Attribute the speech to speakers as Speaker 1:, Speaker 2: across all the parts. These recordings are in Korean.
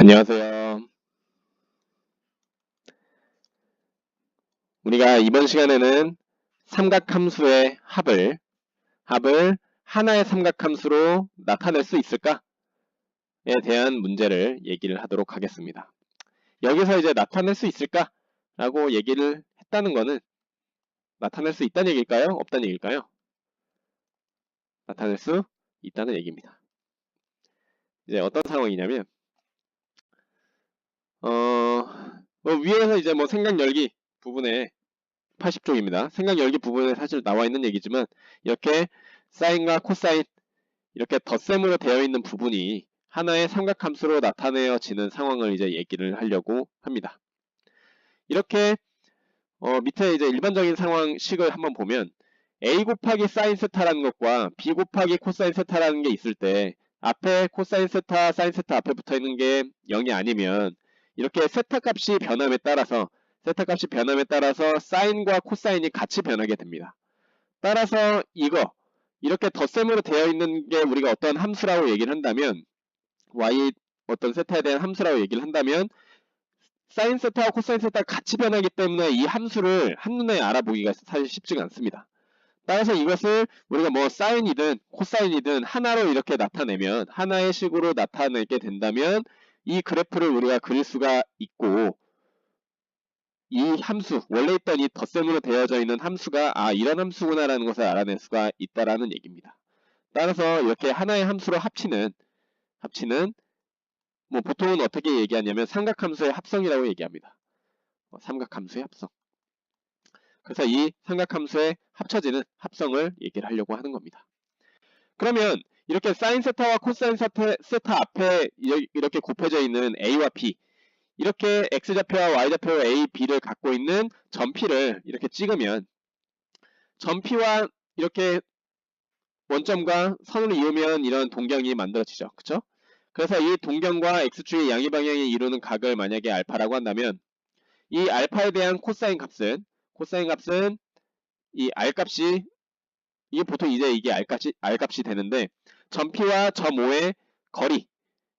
Speaker 1: 안녕하세요. 우리가 이번 시간에는 삼각함수의 합을 하나의 삼각함수로 나타낼 수 있을까에 대한 문제를 얘기를 하도록 하겠습니다. 여기서 이제 나타낼 수 있을까라고 얘기를 했다는 거는 나타낼 수 있다는 얘기일까요? 없다는 얘기일까요? 나타낼 수 있다는 얘기입니다. 이제 어떤 상황이냐면 위에서 이제 뭐 생각 열기 부분에 80쪽입니다. 생각 열기 부분에 사실 나와 있는 얘기지만 이렇게 사인과 코사인 이렇게 덧셈으로 되어 있는 부분이 하나의 삼각함수로 나타내어지는 상황을 이제 얘기를 하려고 합니다. 이렇게 밑에 이제 일반적인 상황식을 한번 보면 a 곱하기 사인 세타라는 것과 b 곱하기 코사인 세타라는 게 있을 때 앞에 코사인 세타, 사인 세타 앞에 붙어 있는 게 0이 아니면 이렇게 세타 값이 변함에 따라서 사인과 코사인이 같이 변하게 됩니다. 따라서 이렇게 덧셈으로 되어 있는 게 우리가 어떤 함수라고 얘기를 한다면 y 어떤 세타에 대한 함수라고 얘기를 한다면 사인 세타와 코사인 세타가 같이 변하기 때문에 이 함수를 한눈에 알아보기가 사실 쉽지가 않습니다. 따라서 이것을 우리가 뭐 사인이든 코사인이든 하나로 이렇게 나타내면 하나의 식으로 나타내게 된다면 이 그래프를 우리가 그릴 수가 있고 이 함수, 원래 있던 이 덧셈으로 되어져 있는 함수가 이런 함수구나라는 것을 알아낼 수가 있다라는 얘기입니다. 따라서 이렇게 하나의 함수로 합치는 뭐 보통은 어떻게 얘기하냐면 삼각함수의 합성이라고 얘기합니다. 삼각함수의 합성. 그래서 이 삼각함수의 합쳐지는 합성을 얘기를 하려고 하는 겁니다. 그러면 이렇게 사인 세타와 코사인 세타 앞에 이렇게 곱해져 있는 a와 b 이렇게 x좌표와 y좌표 a, b를 갖고 있는 점피를 이렇게 찍으면 점피와 이렇게 원점과 선을 이으면 이런 동경이 만들어지죠. 그쵸? 그래서 이 동경과 x축의 양의 방향이 이루는 각을 만약에 알파라고 한다면 이 알파에 대한 코사인 값은 이 r값이 이게 보통 이제 이게 r값이 되는데 점피와 점 O의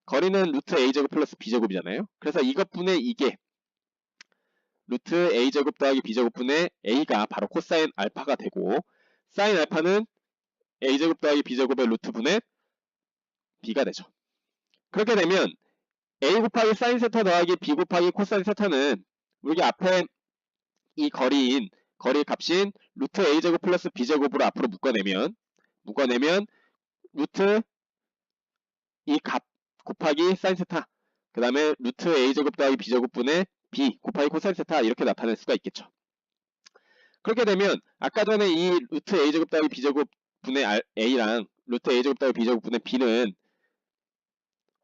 Speaker 1: 거리는 루트 a제곱 플러스 b제곱이잖아요. 그래서 이것분의 이게 루트 a제곱 더하기 b제곱분의 a가 바로 코사인 알파가 되고 사인 알파는 a제곱 더하기 b제곱의 루트분의 b가 되죠. 그렇게 되면 a 곱하기 사인 세타 더하기 b 곱하기 코사인 세타는 우리 앞에 이 거리 값인 루트 a제곱 플러스 b제곱으로 앞으로 묶어내면 루트 이 값 곱하기 사인 세타 그 다음에 루트 a제곱 더하기 b제곱분의 b 곱하기 코사인 세타 이렇게 나타낼 수가 있겠죠. 그렇게 되면 아까 전에 이 루트 a제곱 더하기 b제곱분의 a랑 루트 a제곱 더하기 b제곱분의 b는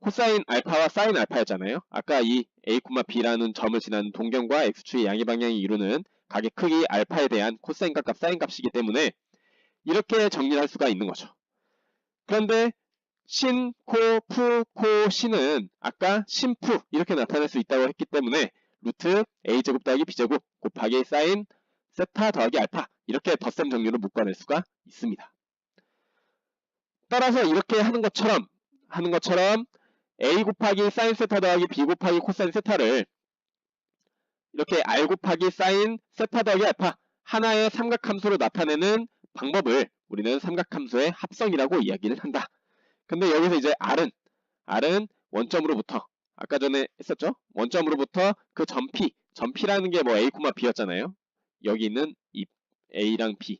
Speaker 1: 코사인 알파와 사인 알파였잖아요. 아까 이 a, b라는 점을 지나는 동경과 x축의 양의 방향이 이루는 각의 크기 알파에 대한 코사인 값, 사인 값이기 때문에 이렇게 정리를 할 수가 있는 거죠. 그런데 신, 코, 푸, 코, 신은 아까 신, 푸 이렇게 나타낼 수 있다고 했기 때문에 루트 a제곱 더하기 b제곱 곱하기 사인 세타 더하기 알파 이렇게 덧셈 정리로 묶어낼 수가 있습니다. 따라서 이렇게 하는 것처럼 a 곱하기 사인 세타 더하기 b 곱하기 코사인 세타를 이렇게 r 곱하기 사인 세타 더하기 알파 하나의 삼각함수로 나타내는 방법을 우리는 삼각함수의 합성이라고 이야기를 한다. 근데 여기서 이제 R은 원점으로부터 아까 전에 했었죠? 원점으로부터 그 점피라는 게 뭐 A, B였잖아요. 여기 있는 이 A랑 B.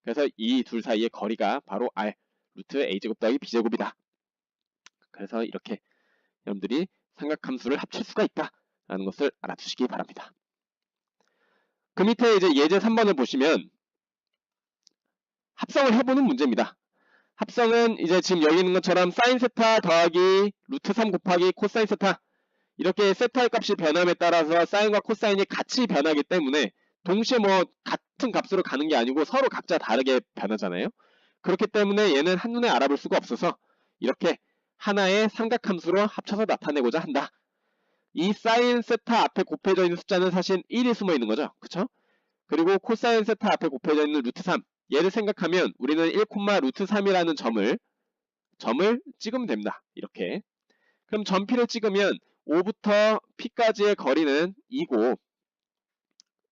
Speaker 1: 그래서 이 둘 사이의 거리가 바로 R, 루트 A제곱 더하기 B제곱이다. 그래서 이렇게 여러분들이 삼각함수를 합칠 수가 있다라는 것을 알아두시기 바랍니다. 그 밑에 이제 예제 3번을 보시면 합성을 해보는 문제입니다. 합성은 이제 지금 여기 있는 것처럼 사인 세타 더하기 루트 3 곱하기 코사인 세타 이렇게 세타의 값이 변함에 따라서 사인과 코사인이 같이 변하기 때문에 동시에 뭐 같은 값으로 가는 게 아니고 서로 각자 다르게 변하잖아요. 그렇기 때문에 얘는 한눈에 알아볼 수가 없어서 이렇게 하나의 삼각함수로 합쳐서 나타내고자 한다. 이 사인 세타 앞에 곱해져 있는 숫자는 사실 1이 숨어 있는 거죠. 그쵸? 그리고 코사인 세타 앞에 곱해져 있는 루트 3 얘를 생각하면 우리는 1, 루트 3이라는 점을 찍으면 됩니다. 이렇게. 그럼 점피를 찍으면 5부터 p까지의 거리는 2고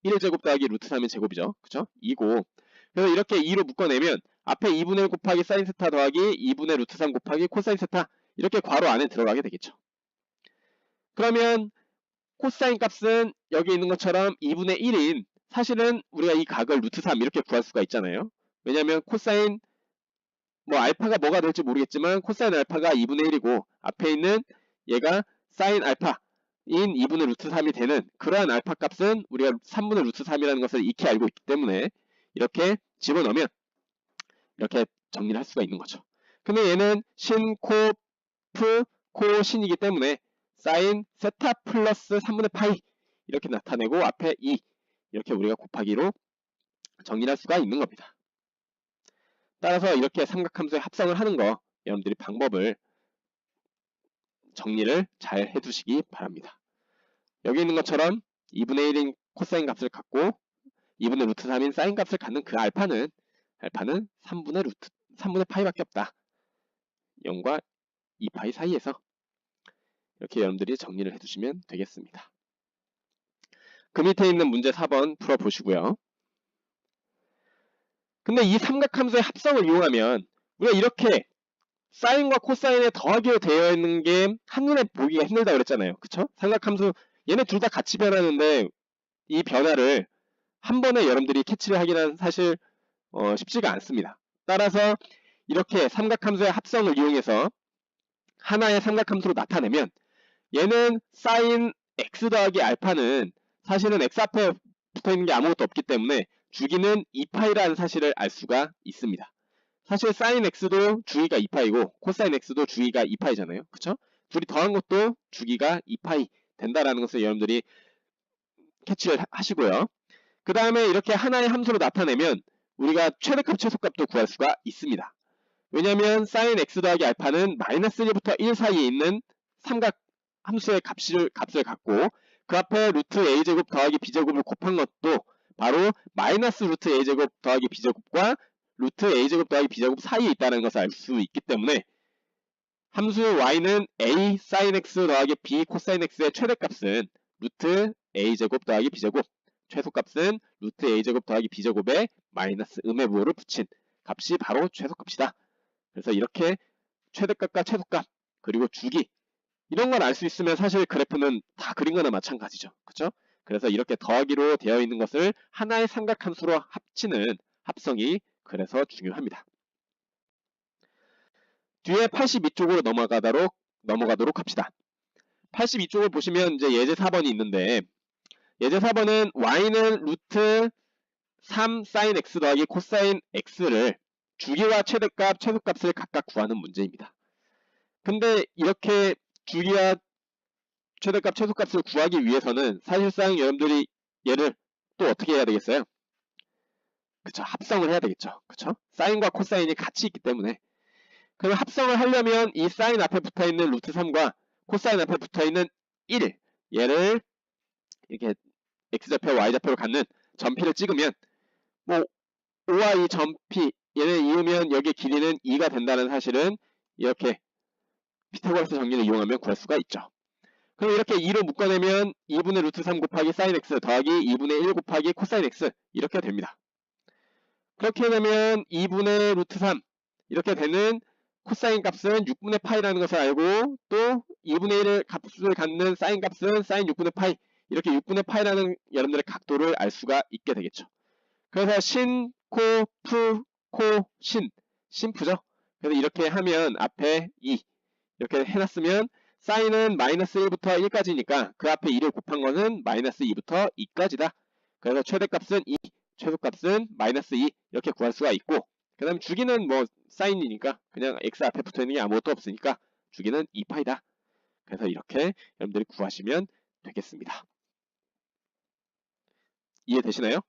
Speaker 1: 1제곱 더하기 루트 3의 제곱이죠. 그쵸? 2고 그래서 이렇게 2로 묶어내면 앞에 2분의 1 곱하기 사인 세타 더하기 2분의 루트 3 곱하기 코사인 세타 이렇게 괄호 안에 들어가게 되겠죠. 그러면 코사인 값은 여기 있는 것처럼 2분의 1인 사실은 우리가 이 각을 루트 3 이렇게 구할 수가 있잖아요. 왜냐하면 코사인 뭐 알파가 뭐가 될지 모르겠지만 코사인 알파가 2분의 1이고 앞에 있는 얘가 사인 알파인 2분의 루트 3이 되는 그러한 알파 값은 우리가 3분의 루트 3이라는 것을 익히 알고 있기 때문에 이렇게 집어넣으면 이렇게 정리를 할 수가 있는 거죠. 근데 얘는 신, 코, 프, 코, 신이기 때문에 사인 세타 플러스 3분의 파이 이렇게 나타내고 앞에 2 이렇게 우리가 곱하기로 정리를 할 수가 있는 겁니다. 따라서 이렇게 삼각함수의 합성을 하는 거 여러분들이 방법을 정리를 잘 해두시기 바랍니다. 여기 있는 것처럼 2분의 1인 코사인 값을 갖고 2분의 루트 3인 사인 값을 갖는 그 알파는 3분의 파이밖에 없다. 0과 2파이 사이에서 이렇게 여러분들이 정리를 해두시면 되겠습니다. 그 밑에 있는 문제 4번 풀어보시고요. 근데 이 삼각함수의 합성을 이용하면 우리가 이렇게 사인과 코사인의 더하기로 되어 있는 게 한눈에 보기가 힘들다 그랬잖아요. 그쵸? 삼각함수 얘네 둘 다 같이 변하는데 이 변화를 한 번에 여러분들이 캐치를 하기는 사실 쉽지가 않습니다. 따라서 이렇게 삼각함수의 합성을 이용해서 하나의 삼각함수로 나타내면 얘는 사인 x 더하기 알파는 사실은 x 앞에 붙어있는 게 아무것도 없기 때문에 주기는 2파이라는 사실을 알 수가 있습니다. 사실 사인 x도 주기가 2파이고 코사인 x도 주기가 2파이잖아요. 그쵸? 둘이 더한 것도 주기가 2파이 된다라는 것을 여러분들이 캐치를 하시고요. 그 다음에 이렇게 하나의 함수로 나타내면 우리가 최대값 최소값도 구할 수가 있습니다. 왜냐하면 사인 x 더하기 알파는 마이너스 1부터 1 사이에 있는 삼각 함수의 값을 갖고 그 앞에 루트 a제곱 더하기 b제곱을 곱한 것도 바로 마이너스 루트 a제곱 더하기 b제곱과 루트 a제곱 더하기 b제곱 사이에 있다는 것을 알 수 있기 때문에 함수 y는 a sin x 더하기 b 코사인 x의 최대값은 루트 a제곱 더하기 b제곱 최소값은 루트 a제곱 더하기 b제곱에 마이너스 음의 부호를 붙인 값이 바로 최소값이다. 그래서 이렇게 최대값과 최소값 그리고 주기 이런 걸 알 수 있으면 사실 그래프는 다 그린 거나 마찬가지죠. 그렇죠? 그래서 이렇게 더하기로 되어 있는 것을 하나의 삼각함수로 합치는 합성이 그래서 중요합니다. 뒤에 82쪽으로 넘어가도록 합시다. 82쪽을 보시면 이제 예제 4번이 있는데 예제 4번은 y는 루트 3 sin x 더하기 코사인 x를 주기와 최대값, 최소값을 각각 구하는 문제입니다. 근데 이렇게 주기와 최대값, 최소값을 구하기 위해서는 사실상 여러분들이 얘를 또 어떻게 해야 되겠어요? 그쵸, 합성을 해야 되겠죠. 그쵸? 사인과 코사인이 같이 있기 때문에 그럼 합성을 하려면 이 사인 앞에 붙어있는 루트 3과 코사인 앞에 붙어있는 1 얘를 이렇게 x좌표, y좌표로 갖는 점피를 찍으면 뭐 5와 이 점피 얘를 이으면 여기 길이는 2가 된다는 사실은 이렇게 피타고라스 정리를 이용하면 구할 수가 있죠. 그럼 이렇게 2로 묶어내면 2분의 루트 3 곱하기 사인 x 더하기 2분의 1 곱하기 코사인 x 이렇게 됩니다. 그렇게 되면 2분의 루트 3 이렇게 되는 코사인 값은 6분의 파이라는 것을 알고 또 2분의 1을 값을 갖는 사인 값은 사인 6분의 파이 이렇게 6분의 파이라는 여러분들의 각도를 알 수가 있게 되겠죠. 그래서 신, 코, 프, 코, 신프죠. 그래서 이렇게 하면 앞에 2 이렇게 해놨으면 사인은 마이너스 1부터 1까지니까 그 앞에 2를 곱한 거는 마이너스 2부터 2까지다. 그래서 최대값은 2, 최소값은 마이너스 2 이렇게 구할 수가 있고 그 다음 주기는 뭐 사인이니까 그냥 x 앞에 붙어있는 게 아무것도 없으니까 주기는 2파이다. 그래서 이렇게 여러분들이 구하시면 되겠습니다. 이해되시나요?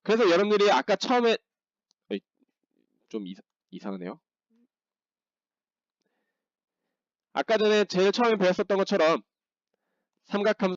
Speaker 1: 그래서 여러분들이 아까 처음에 좀 이상하네요. 아까 전에 제일 처음에 배웠었던 것처럼 삼각함수